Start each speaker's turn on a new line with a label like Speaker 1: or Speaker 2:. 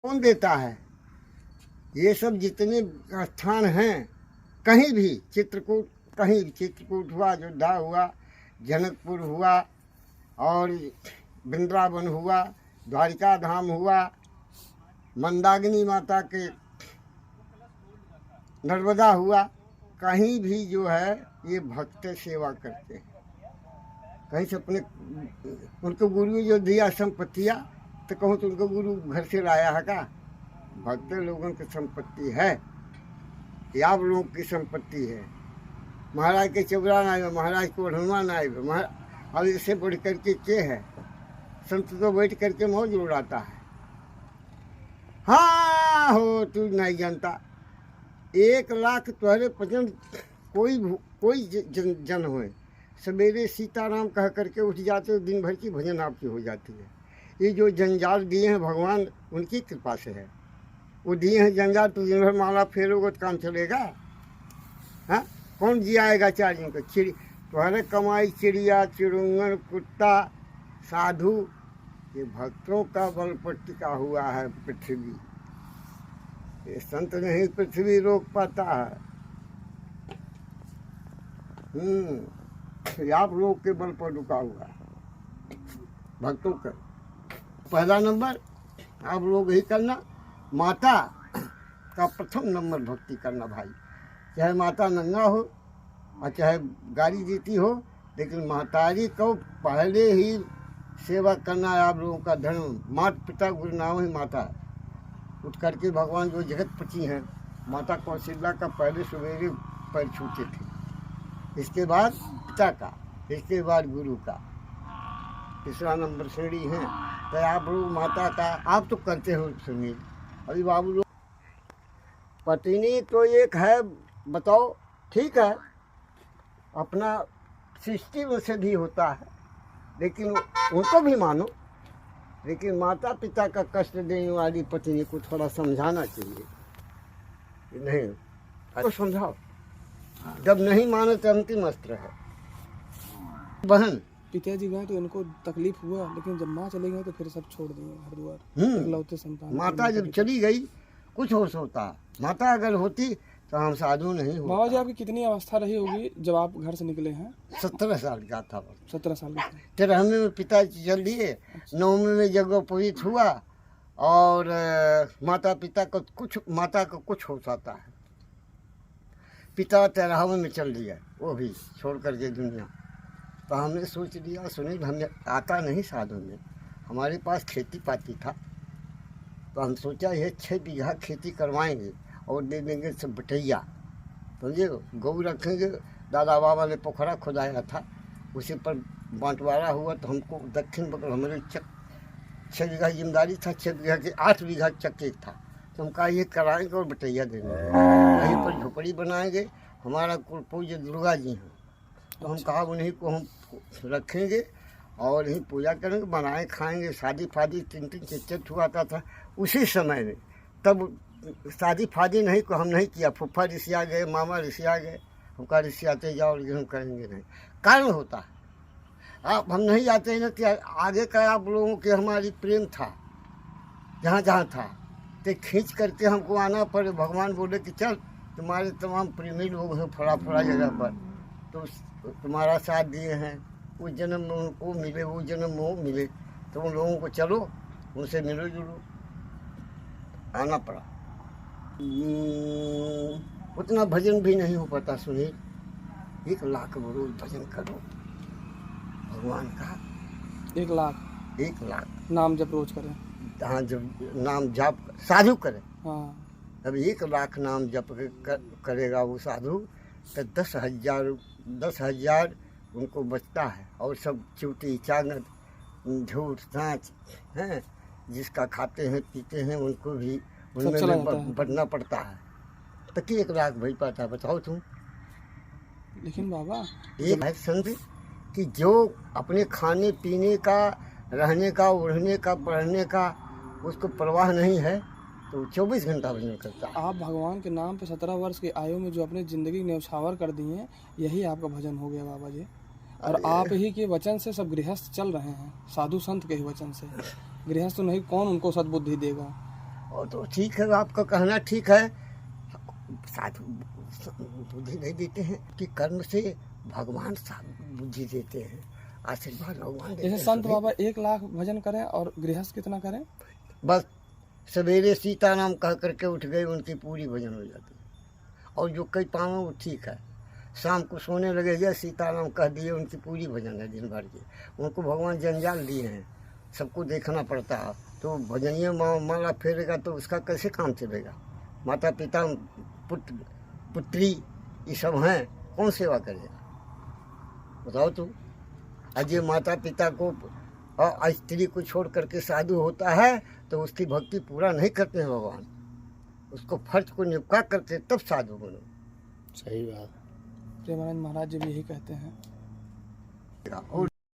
Speaker 1: कौन देता है? ये सब जितने स्थान हैं, कहीं भी चित्रकूट, कहीं चित्रकूट हुआ, अयोध्या हुआ, जनकपुर हुआ, और वृंदावन हुआ, द्वारिका धाम हुआ, मंदाकिनी माता के नर्मदा हुआ, कहीं भी जो है ये भक्त सेवा करते हैं। कहीं से अपने उनको गुरु जो दिया संपत्तियाँ, तो कहूँ तो उनको गुरु घर से लाया है का? भक्त लोगों की संपत्ति है, ये आप लोगों की संपत्ति है। महाराज के चौरा नायब, महाराज को हनुमान नायब, अब इससे बढ़ करके क्या है? संत तो बैठ करके मौज उड़ाता है। हाँ हो, तू नहीं जानता, 1 लाख तुम्हारे भजन कोई जन होए, सवेरे सीताराम कह करके उठ जाते हो, दिन भर की भजन आपकी हो जाती है। ये जो जंजाल दिए हैं भगवान, उनकी कृपा से है। वो दिए हैं जंजाल, तो दिन भर माला फेरोगे तो काम चलेगा? हाँ, कौन जियाएगा चारियों को? तुम्हारे कमाई चिड़िया, चिड़ुंगन, कुत्ता, साधु, ये भक्तों का बल पर टिका हुआ है पृथ्वी। ये संत नहीं पृथ्वी रोक पाता है। आप लोग के बल पर रुका हुआ है भक्तों का। पहला नंबर आप लोग ही करना, माता का प्रथम नंबर भक्ति करना भाई। चाहे माता नंगा हो और चाहे गाड़ी देती हो, लेकिन महतारी को पहले ही सेवा करना है आप लोगों का धर्म। माता पिता गुरु नाम ही माता है। उठ करके भगवान जो जगत पची हैं, माता कौशल्या का पहले सवेरे पैर छूते थे, इसके बाद पिता का, इसके बाद गुरु का, तीसरा नंबर श्रेणी है। तो आप लोग माता का आप तो करते हो सुनील, अभी बाबू लोग पत्नी तो एक है, बताओ ठीक है, अपना सृष्टि में से भी होता है, लेकिन उनको भी मानो, लेकिन माता पिता का कष्ट देने वाली पत्नी को थोड़ा समझाना चाहिए। नहीं तो समझाओ, जब नहीं मानो तो अंतिम अस्त्र है। बहन
Speaker 2: पिताजी गए तो उनको तकलीफ हुआ, लेकिन जब माँ चले गए तो फिर सब छोड़ दिए घर द्वार, इकलौते संतान।
Speaker 1: माता जब चली गई कुछ होश होता, माता अगर होती तो हम साधु नहीं होता।
Speaker 2: बाबा जी आपकी कितनी अवस्था रही होगी जब आप घर से निकले हैं?
Speaker 1: 17 साल का था।
Speaker 2: 17 साल का।
Speaker 1: 13वें में पिताजी चल दिए, 9वें में यज्ञोपवीत हुआ, और माता पिता को कुछ हो जाता है। पिता 13वें में चल दिया, वो भी छोड़ करके दुनिया। तो हमने सोच लिया सुनील, हमें आता नहीं साधु में, हमारे पास खेती पाती था, तो हम सोचा ये 6 बीघा खेती करवाएंगे और दे देंगे सब बटैया, समझे। गऊ रखेंगे, दादा बाबा ने पोखरा खुदाया था, उसी पर बंटवारा हुआ, तो हमको दक्षिण बगल हमारे 6 बीघा जिम्मेदारी था, 6 बीघा के 8 बीघा चक्के था। तो हम कहा ये कराएंगे और बटैया देंगे, वहीं पर झोपड़ी बनाएंगे। हमारा कुल पूज्य दुर्गा जी हैं, तो हम कहा उन्हीं को हम रखेंगे और यहीं पूजा करेंगे, बनाए खाएंगे। शादी फादी 3-3 चेचट हुआ था उसी समय में। तब शादी फादी नहीं को हम नहीं किया, फुफ्फा रिसिया गए, मामा रिसिया गए, हम कहा रिसियाते जाओ, लेकिन हम करेंगे नहीं। कारण होता है, आप हम नहीं जाते हैं ना कि आगे का आप लोगों के हमारी प्रेम था, जहाँ जहाँ था, तो खींच करके हमको आना पड़े। भगवान बोले कि चल तुम्हारे तमाम प्रेमी लोग हैं फड़ा जगह पर, तो तुम्हारा साथ दिए हैं, उस जन्म में उनको मिले, वो जन्म में वो मिले, तो उन लोगों को चलो उनसे मिलो जुलो, आना पड़ा। उतना भजन भी नहीं हो पाता सुनील, 1 लाख रोज भजन करो भगवान का।
Speaker 2: 1 लाख?
Speaker 1: 1 लाख
Speaker 2: नाम जब रोज करें?
Speaker 1: हाँ, जब नाम जप साधु करे,
Speaker 2: हाँ,
Speaker 1: अब 1 लाख नाम जप करेगा वो साधु, तो 10,000 उनको बचता है। और सब चूटी चांगत झूठ साँच हैं, जिसका खाते हैं पीते हैं उनको भी उनमें बढ़ना पड़ता है। तो कि 1 लाख भाई पाता, बताओ तुम।
Speaker 2: लेकिन बाबा
Speaker 1: एक है संत कि जो अपने खाने पीने का, रहने का, ओढ़ने का, पढ़ने का उसको परवाह नहीं है, तो 24 घंटा भजन करता है।
Speaker 2: आप भगवान के नाम पे 17 वर्ष की आयु में जो अपनी ज़िंदगी न्यौछावर कर दी है, यही आपका भजन हो गया बाबा जी। और आप ही के वचन से सब गृहस्थ चल रहे हैं, साधु संत के ही वचन से। गृहस्थ नहीं, कौन उनको सद्बुद्धि देगा?
Speaker 1: और तो ठीक है, आपका कहना ठीक है। साथ बुद्धि नहीं देते हैं कि कर्म से भगवान बुद्धि देते हैं, आशीर्वाद भगवान देते
Speaker 2: जैसे
Speaker 1: हैं।
Speaker 2: संत
Speaker 1: सभी
Speaker 2: बाबा 1 लाख भजन करें और गृहस्थ कितना करें?
Speaker 1: बस सवेरे सीताराम कह करके उठ गए, उनकी पूरी भजन हो जाती है। और जो कई पावे वो ठीक है, शाम को सोने लगे जय सीताराम कह दिए, उनकी पूरी भजन है दिन भर की। उनको भगवान जंजाल दिए हैं, सबको देखना पड़ता है, तो भजनिया माला फेरेगा तो उसका कैसे काम चलेगा? माता पिता पुत्र पुत्री ये सब हैं, कौन सेवा करेगा बताओ तो? आज ये माता पिता को और स्त्री को छोड़ करके साधु होता है तो उसकी भक्ति पूरा नहीं करते हैं भगवान, उसको फर्ज को निपटा करते तब साधु बनो।
Speaker 3: सही बात।
Speaker 2: प्रेमानंद महाराज जी भी यही कहते हैं।
Speaker 1: और